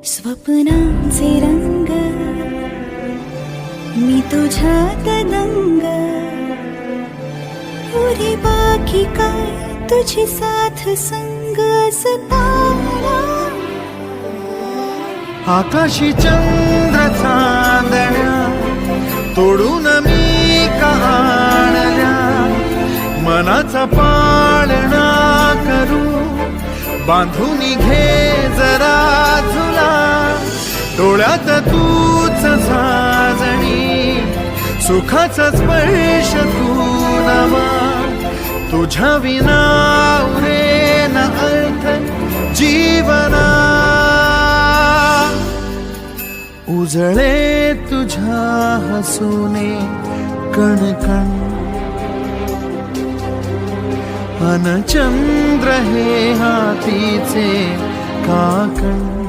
स्वप्नांचे रंग मी तुझ्यात दंग, पुरी बाकी काय तुझी साथ संग असताना. आकाशी चंद्र चांदण्या तोडून मी कहाणल्या, मनाचा पाळणा करू बांधून घे जरा झुला. डोळ्यात तूच साजणी सुखाचा स्पर्श तू नवा. तुझ्या विना उरेन अर्थ जीवना. उजळे तुझ्या हसूने कणकण, अन चंद्र हे हातीचे काकण.